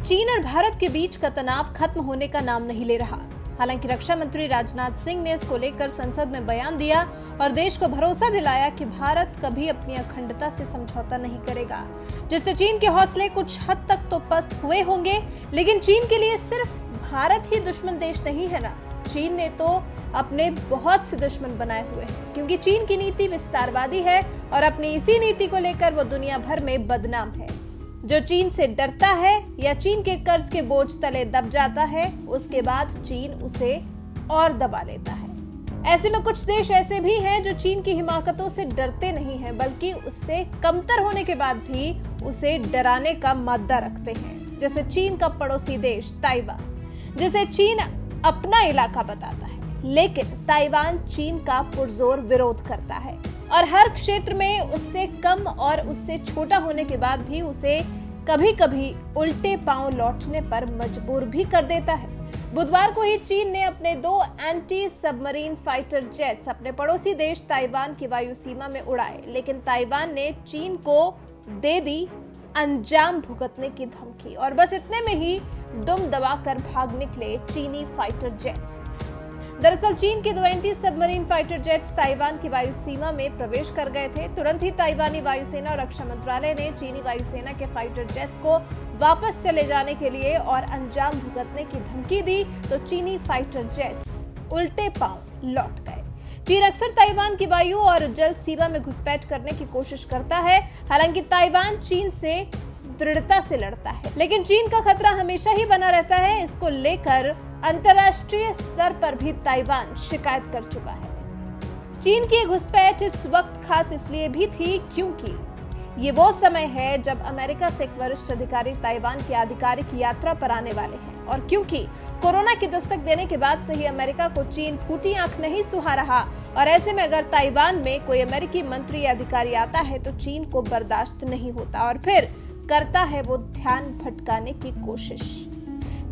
चीन और भारत के बीच का तनाव खत्म होने का नाम नहीं ले रहा। हालांकि रक्षा मंत्री राजनाथ सिंह ने इसको लेकर संसद में बयान दिया और देश को भरोसा दिलाया कि भारत कभी अपनी अखंडता से समझौता नहीं करेगा, जिससे चीन के हौसले कुछ हद तक तो पस्त हुए होंगे। लेकिन चीन के लिए सिर्फ भारत ही दुश्मन देश नहीं है ना, चीन ने तो अपने बहुत से दुश्मन बनाए हुए हैं, क्योंकि चीन की नीति विस्तारवादी है और अपनी इसी नीति को लेकर वो दुनिया भर में बदनाम है। जो चीन से डरता है या चीन के कर्ज के बोझ तले दब जाता है, उसके बाद चीन उसे और दबा लेता है। ऐसे में कुछ देश ऐसे भी हैं जो चीन की हिमाकतों से डरते नहीं हैं, बल्कि उससे कमतर होने के बाद भी उसे डराने का मादा रखते हैं। जैसे चीन का पड़ोसी देश ताइवान, जिसे चीन अपना इलाका बताता है, लेकिन ताइवान चीन का पुरजोर विरोध करता है और हर क्षेत्र में उससे कम और उससे छोटा होने के बाद भी उसे कभी कभी उल्टे पांव लौटने पर मजबूर भी कर देता है। बुधवार को ही चीन ने अपने 2 एंटी सबमरीन फाइटर जेट्स अपने पड़ोसी देश ताइवान की वायु सीमा में उड़ाए, लेकिन ताइवान ने चीन को दे दी अंजाम भुगतने की धमकी और बस इतने में ही दुम दबाकर भाग निकले चीनी फाइटर जेट्स। दरअसल चीन के 2 anti submarine fighter jets Taiwan की वायु सीमा में प्रवेश कर गए थे। तुरंत ही ताइवानी वायुसेना और रक्षा मंत्रालय ने चीनी वायुसेना के फाइटर जेट्स को वापस चले जाने के लिए और अंजाम भुगतने की धमकी दी, तो चीनी फाइटर जेट्स उल्टे पांव लौट गए। चीन अक्सर ताइवान की वायु और जल सीमा में घुसपैठ करने की कोशिश करता है। हालांकि ताइवान चीन से दृढ़ता से लड़ता है, लेकिन चीन का खतरा हमेशा ही बना रहता है। इसको लेकर अंतर्राष्ट्रीय स्तर पर भी ताइवान शिकायत कर चुका है। चीन की घुसपैठ इस वक्त खास इसलिए भी थी क्योंकि ये वो समय है जब अमेरिका से एक वरिष्ठ अधिकारी ताइवान की आधिकारिक यात्रा पर आने वाले हैं और क्योंकि कोरोना की दस्तक देने के बाद से ही अमेरिका को चीन फूटी आंख नहीं सुहा रहा और ऐसे में अगर ताइवान में कोई अमेरिकी मंत्री या अधिकारी आता है तो चीन को बर्दाश्त नहीं होता और फिर करता है वो ध्यान भटकाने की कोशिश।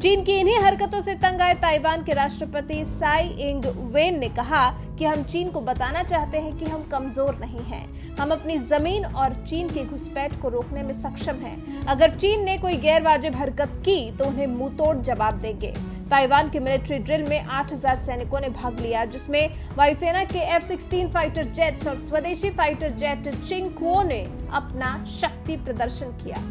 चीन की इन्हीं हरकतों से तंग आए ताइवान के राष्ट्रपति साई इंग वेन ने कहा कि हम चीन को बताना चाहते हैं कि हम कमजोर नहीं हैं। हम अपनी जमीन और चीन की घुसपैठ को रोकने में सक्षम हैं। अगर चीन ने कोई गैरवाजिब हरकत की तो उन्हें मुंहतोड़ जवाब देंगे। ताइवान के मिलिट्री ड्रिल में 8000 सैनिकों ने भाग लिया, जिसमें वायुसेना के F-16 फाइटर जेट्स और स्वदेशी फाइटर जेट चिंगकुओ ने अपना शक्ति प्रदर्शन किया।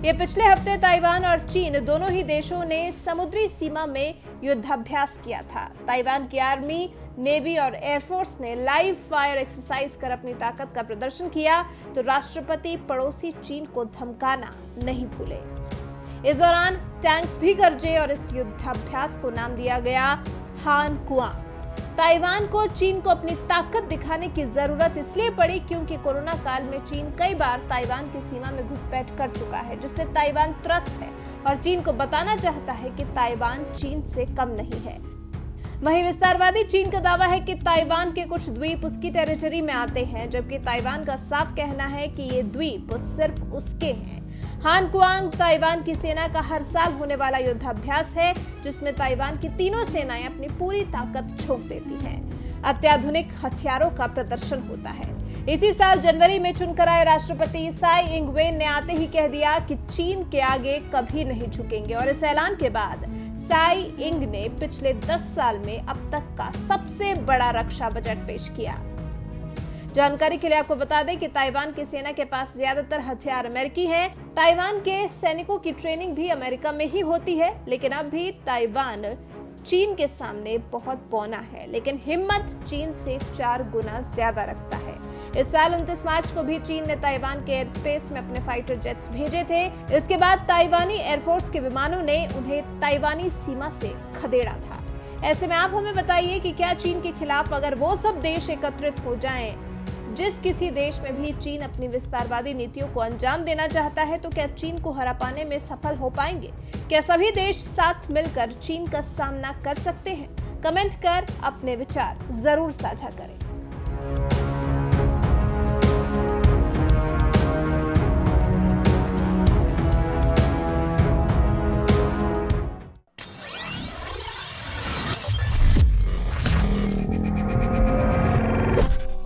ये पिछले हफ्ते ताइवान और चीन दोनों ही देशों ने समुद्री सीमा में युद्धाभ्यास किया था। ताइवान की आर्मी, नेवी और एयरफोर्स ने लाइव फायर एक्सरसाइज कर अपनी ताकत का प्रदर्शन किया, तो राष्ट्रपति पड़ोसी चीन को धमकाना नहीं भूले। इस दौरान टैंक्स भी गरजे और इस युद्धाभ्यास को नाम दिया गया हान कुआंग। ताइवान को चीन को अपनी ताकत दिखाने की जरूरत इसलिए पड़ी क्योंकि कोरोना काल में चीन कई बार ताइवान की सीमा में घुसपैठ कर चुका है, जिससे ताइवान त्रस्त है और चीन को बताना चाहता है कि ताइवान चीन से कम नहीं है। वहीं विस्तारवादी चीन का दावा है कि ताइवान के कुछ द्वीप उसकी टेरिटरी में आते हैं, जबकि ताइवान का साफ कहना है कि ये द्वीप सिर्फ उसके हैं। हान कुआंग ताइवान की सेना का हर साल होने वाला युद्धाभ्यास है, जिसमें ताइवान की तीनों सेनाएं अपनी पूरी ताकत झोंक देती हैं। अत्याधुनिक हथियारों का प्रदर्शन होता है। इसी साल जनवरी में चुनकर आए राष्ट्रपति साई इंग वेन ने आते ही कह दिया कि चीन के आगे कभी नहीं झुकेंगे और इस ऐलान के बाद साई इंग ने पिछले 10 साल में अब तक का सबसे बड़ा रक्षा बजट पेश किया। जानकारी के लिए आपको बता दें कि ताइवान की सेना के पास ज्यादातर हथियार अमेरिकी हैं। ताइवान के सैनिकों की ट्रेनिंग भी अमेरिका में ही होती है, लेकिन अब भी ताइवान चीन के सामने बहुत बौना है, लेकिन हिम्मत चीन से 4 गुना ज्यादा रखता है। इस साल 29 मार्च को भी चीन ने ताइवान के एयर स्पेस में अपने फाइटर जेट्स भेजे थे। इसके बाद ताइवानी एयरफोर्स के विमानों ने उन्हें ताइवानी सीमा से खदेड़ा था। ऐसे में आप हमें बताइए कि क्या चीन के खिलाफ अगर वो सब देश एकत्रित हो जाएं, जिस किसी देश में भी चीन अपनी विस्तारवादी नीतियों को अंजाम देना चाहता है, तो क्या चीन को हरा पाने में सफल हो पाएंगे? क्या सभी देश साथ मिलकर चीन का सामना कर सकते हैं? कमेंट कर अपने विचार जरूर साझा करें।